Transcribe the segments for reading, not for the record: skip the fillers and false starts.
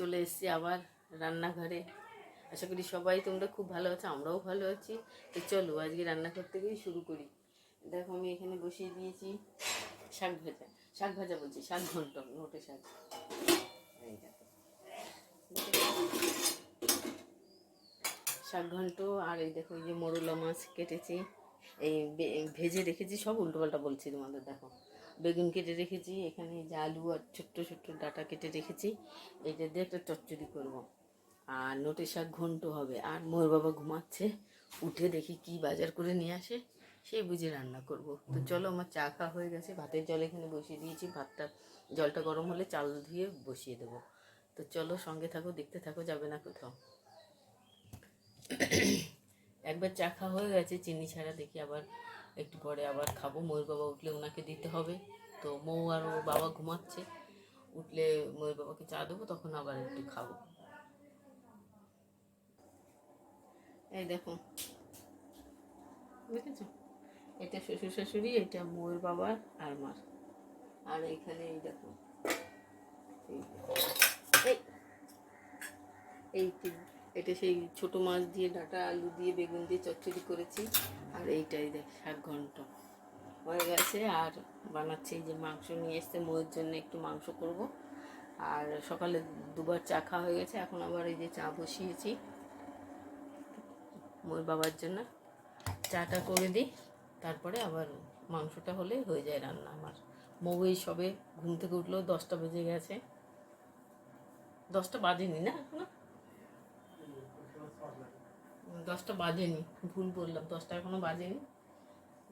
চলে এসেছি আবার রান্নাঘরে। আশা করি সবাই তোমরা খুব ভালো আছো, আমরাও ভালো আছি। তো চলো আজকে রান্না করতে গিয়ে শুরু করি। দেখো আমি এখানে বসিয়ে দিয়েছি শাক ভাজা বলছি, শাক ঘন্ট, নোটে শাক। এই দেখো শাক ঘন্ট। আর এই দেখো এই যে মোরলা মাছ কেটেছি, এই ভেজে রেখেছি, সব উল্টোপাল্টা বলছি তোমাদের। দেখো বেগুন কেটে রেখেছি, এখানে যে আলু আর ছোট্ট ছোট্ট ডাঁটা কেটে রেখেছি, এইটা দিয়ে একটা চচ্চড়ি করবো। আর নোটে শাক ঘন্ট হবে। আর মোর বাবা ঘুমাচ্ছে, উঠে দেখি কি বাজার করে নিয়ে আসে, সেই বুঝে রান্না করব। তো চলো, আমার চা খাওয়া হয়ে গেছে, ভাতের জল এখানে বসিয়ে দিয়েছি, জলটা গরম হলে চাল ধুয়ে বসিয়ে দেবো। তো চলো সঙ্গে থাকো, দেখতে থাকো, যাবে না কোথাও। একবার চা খাওয়া হয়ে গেছে চিনি ছাড়া, দেখি আবার একটু পরে আবার খাবো। ময়ূর বাবা উঠলে ওনাকে দিতে হবে। তো মৌ আর ওর বাবা ঘুমাচ্ছে, উঠলে ময়ূর বাবাকে চা দেবো, তখন আবার একটু খাবো। এই দেখো দেখেছো, এটা শ্বশুর শাশুড়ি, এটা ময়ূর বাবার আর মার। আর এইখানে এই দেখো এই এটা সেই ছোট মাছ দিয়ে ডাঁটা আলু দিয়ে বেগুন দিয়ে চচ্চড়ি করেছি। আর এইটাই দেখ শাক ঘন্ট হয়ে গেছে। আর বানাচ্ছি এই যে মাংস নিয়ে এসছে ময়ূর জন্য, একটু মাংস করব। আর সকালে দুবার চা খাওয়া হয়ে গেছে, এখন আবার এই যে চা বসিয়েছি ময়ূর বাবার জন্য। চাটা করে দিই, তারপরে আবার মাংসটা হলে হয়ে যায় রান্না আমার। মৌ এই সবে ঘুম থেকে উঠলো, 10টা বেজে গেছে। 10টা বাজেনি না এখনো, 10টা বাজেনি, ভুল বললাম, 10টা এখনো বাজেনি,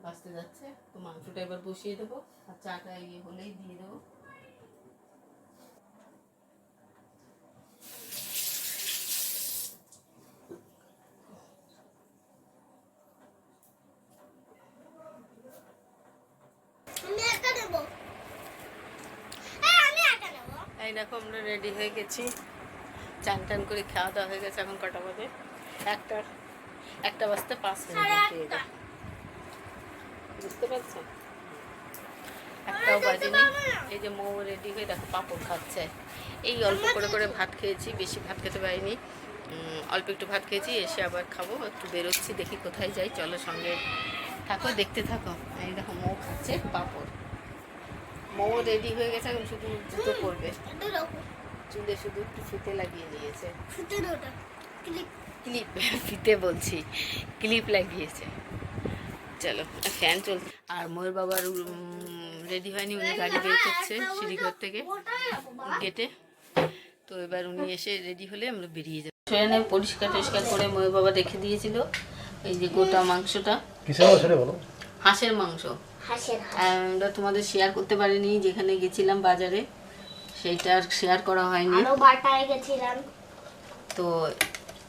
বাজতে যাচ্ছে। তো মাংসটা এবার বসিয়ে দেবো, আর চাটা ইয়ে হলেই দিয়ে দেবো। এই দেখো আমরা রেডি হয়ে গেছি, চান টান করে খাওয়া দাওয়া হয়ে গেছে। এখন কটা বাজে? একটা বাজতে 5 মিনিট, বুঝতে পারছো? একটাও বাজেনি। এই যে মৌ রেডি হয়ে দেখো পাঁপড় খাচ্ছে। এই অল্প করে করে ভাত খেয়েছি, বেশি ভাত খেতে পারিনি, অল্প একটু ভাত খেয়েছি। এসে আবার খাবো, একটু বেরোচ্ছি, দেখি কোথায় যাই। চলো সঙ্গে থাকো, দেখতে থাকো। এই দেখো মৌ খাচ্ছে পাঁপড়। মৌ রেডি হয়ে গেছে, এখন শুধু জুতো পরবে, চুলে শুধু একটু ফিতে লাগিয়ে নিয়েছে। ক্লিপ ফিতে বলছি, ক্লিপ লাগিয়েছে। চলো, ফ্যান চলছে। আর ময়ূর বাবার রেডি হয়নি, উনি গাড়ি বের করছে সিঁড়িঘর থেকে গেটে। তো এবার উনি এসে রেডি হলে আমরা বেরিয়ে যাবো। ট্রেনে পরিষ্কার টরিষ্কার করে ময়ূর বাবা রেখে দিয়েছিল এই যে গোটা মাংসটা। হাঁসের মাংস। আমরা তোমাদের শেয়ার করতে পারিনি, যেখানে গেছিলাম বাজারে সেইটা আর শেয়ার করা হয়নি। তো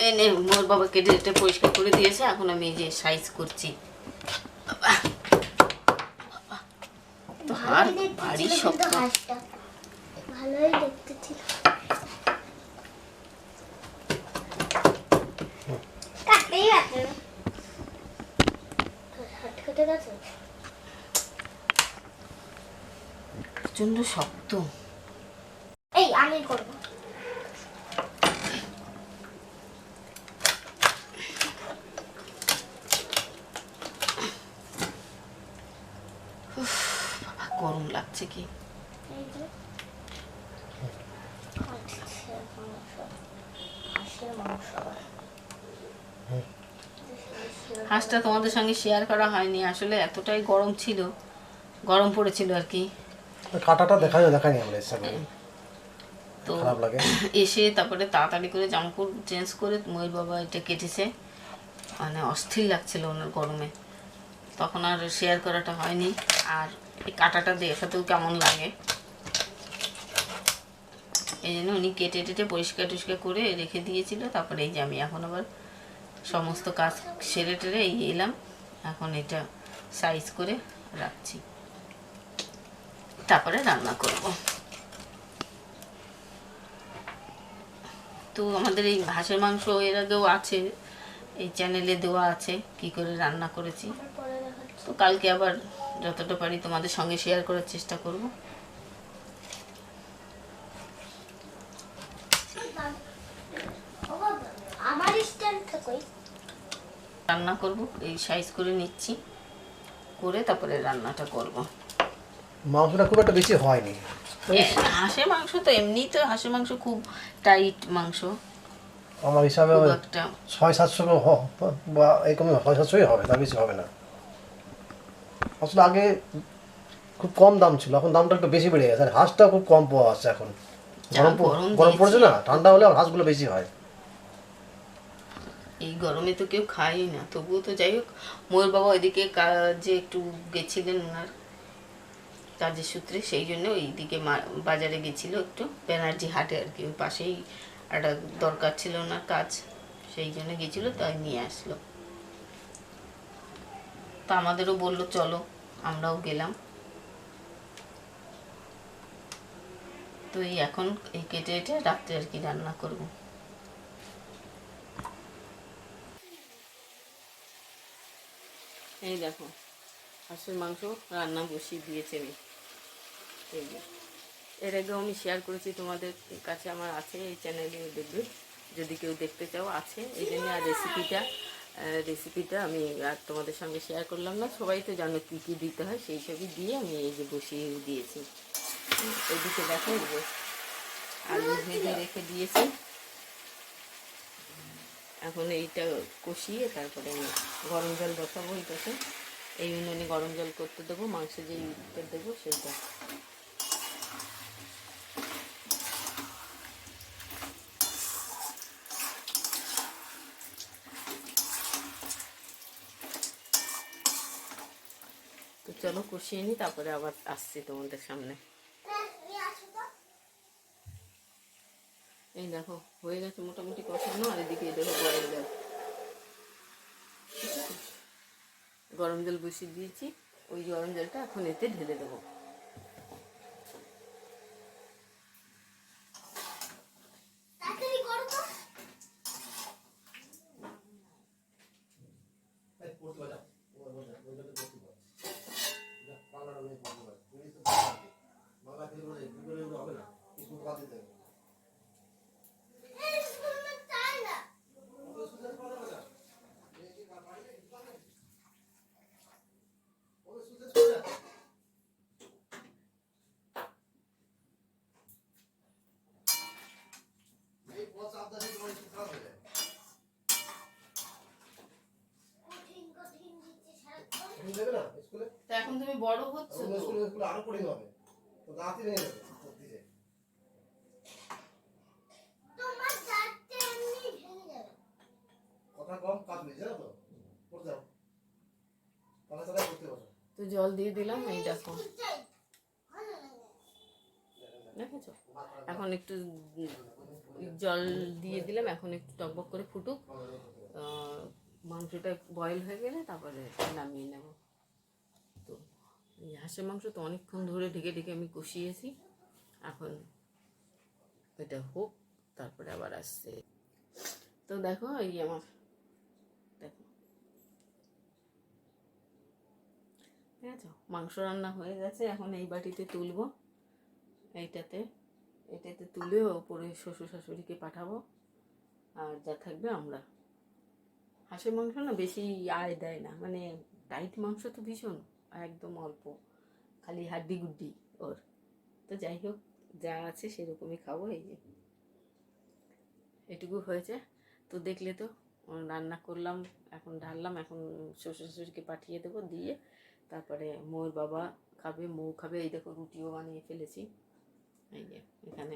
এনে মোর বাবা কেটে কেটে পরিষ্কার করে দিয়েছে, এখন আমি এই যে সাইজ করছি। তো আর ভারী শক্ত, ভালোই দেখতে ছিল। প্রচন্ড শক্ত। এই আমি করবো। গরম লাগছে কি? হাঁসটা তোমাদের সঙ্গে শেয়ার করা হয়নি, আসলে এতটাই গরম ছিল, গরম পড়েছিল আর কি। কাটাটা দেখায়নি আমরা এসে, তো এসে তারপরে তাড়াতাড়ি করে জামাকাপড় চেঞ্জ করে ময়ূর বাবা এটা কেটেছে, মানে অস্থির লাগছিল ওনার গরমে, তখন আর শেয়ার করাটা হয়নি। আর এই কাটাটা দেখাতেও কেমন লাগে, এই জন্য উনি কেটে টেটে পরিষ্কার টরিষ্কার করে রেখে দিয়েছিল। তারপরে এই যে আমি এখন আবার সমস্ত কাজ সেরে টেরে এলাম, এখন এটা সাইজ করে রাখছি, তারপরে রান্না করব। তো আমাদের এই হাঁসের মাংস এর আগেও আছে, এই চ্যানেলে দেওয়া আছে কি করে রান্না করেছি। তো কালকে আবার যতটা পারি তোমাদের সঙ্গে শেয়ার করার চেষ্টা করব। রান্না করব, এই সাইজ করে নিচ্ছি, করে তারপরে রান্নাটা করব। মাংসটা খুব একটা বেশি হয়নি। হাঁসের মাংস তো এমনিই তো হাঁসের মাংস খুব টাইট মাংস, আমার হিসাবে খুব ওই একটা 600-700 বা এরকম 600-700 হবে, তার বেশি হবে না। আসলে আগে খুব কম দাম ছিল, এখন দামটা একটু বেশি বেড়ে গেছে। আর হাঁসটা খুব কম পাওয়া যাচ্ছে এখন। গরম গরম পড়েছে দিয়েছে। না, ঠান্ডা হলে হাঁসগুলো বেশি হয়। এই গরমে তো কেউ খায়ই না, তবুও তো যাই হোক, ময়ূর বাবা ওইদিকে কাজে একটু গেছিলেন ওনার কাজের সূত্রে, সেই জন্য ওইদিকে বাজারে গেছিল একটু, ব্যানার্জি হাটে আর কি, ওই পাশেই একটা দরকার ছিল ওনার কাজ, সেই জন্য গেছিল, তাই নিয়ে আসলো। তা আমাদেরও বললো চলো, আমরাও গেলাম। তো এই এখন এই কেটে কেটে রাত্রে আর কি রান্না করব। এই দেখো হাঁসের মাংস রান্না বসিয়ে দিয়েছে আমি। এই যে এর আগেও আমি শেয়ার করেছি তোমাদের কাছে, আমার আছে এই চ্যানেলে, দেখবে যদি কেউ দেখতে চাও, আছে। এই জন্য আর রেসিপিটা আমি আর তোমাদের সঙ্গে শেয়ার করলাম না, সবাই তো জানো কী কী দিতে হয়, সেই সবই দিয়ে আমি এই যে বসিয়ে দিয়েছি। এদিকে দেখো এই যে আলু ভেজে রেখে দিয়েছি, এখন এইটা কষিয়ে তারপরে আমি গরম জল বসাবো। এইটাকে এই উনুনে গরম জল করতে দেবো, মাংসে যেই দেবো সেইটা। তো চলো কষিয়ে নিই, তারপরে আবার আসছি তোমাদের সামনে। এই দেখো হয়ে গেছে মোটামুটি কষানো, আর এদিকে দেখো গরম জল বসিয়ে দিয়েছি, ওই গরম জলটা এখন এতে ঢেলে দেবো। তা এখন তুমি বড় হচ্ছে তো, আরো কঠিন হবে, তো দাঁতই ভেঙে যাবে। কথা কম, কাজ বেশি, জানো তো, করতে যাও তাহলে করতে পারো। তো জল দিয়ে দিলাম, এই দেখো দেখেছো, এখন একটু জল দিয়ে দিলাম, এখন একটু টকবক করে ফুটুক, মাংসটা বয়েল হয়ে গেলে তারপরে নামিয়ে নেব। তো এই হাঁসের মাংস তো অনেকক্ষণ ধরে ঢেকে ঢেকে আমি কষিয়েছি, এখন এটা হোক, তারপরে আবার আসছে। তো দেখো এই আমার, দেখো ঠিক আছে, মাংস রান্না হয়ে গেছে, এখন এই বাটিতে তুলবো, এটাতে তুলে ওপরে শ্বশুর শাশুড়িকে পাঠাবো, আর যা থাকবে আমরা। হাঁসের মাংস না বেশি আয় দেয় না, মানে টাইট মাংস তো ভীষণ, একদম অল্প, খালি হাড্ডি গুড্ডি ওর। তো যাই হোক, যা আছে সেরকমই খাবো। এই যে এটুকু হয়েছে, তো দেখলে তো রান্না করলাম, এখন ঢাললাম, এখন শ্বশুর শাশুড়িকে পাঠিয়ে দেবো, দিয়ে তারপরে ময়ূর বাবা খাবে, মৌ খাবে। এই দেখো রুটিও বানিয়ে ফেলেছি, এই যে এখানে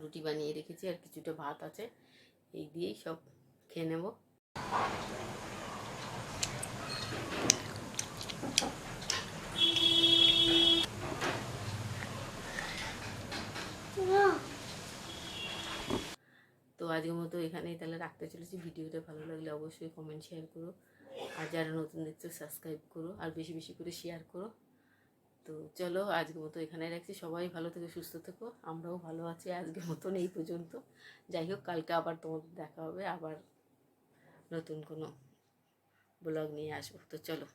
রুটি বানিয়ে রেখেছি, আর কিছুটা ভাত আছে, এই দিয়েই সব খেয়ে নেব। তো আজকের মতো এখানেই তাহলে রাখতে চলেছি। ভিডিওটা ভালো লাগলে অবশ্যই কমেন্ট শেয়ার করো, আর যারা নতুন দেখছো সাবস্ক্রাইব করো, আর বেশি বেশি করে শেয়ার করো। তো চলো আজকের মতো এখানে রাখছি, সবাই ভালো থেকো, সুস্থ থেকো, আমরাও ভালো আছি। আজকের মতন এই পর্যন্ত, যাই হোক কালকে আবার তোমাদের দেখা হবে, আবার নতুন কোনো ব্লগ নিয়ে আসবো। তো চলো।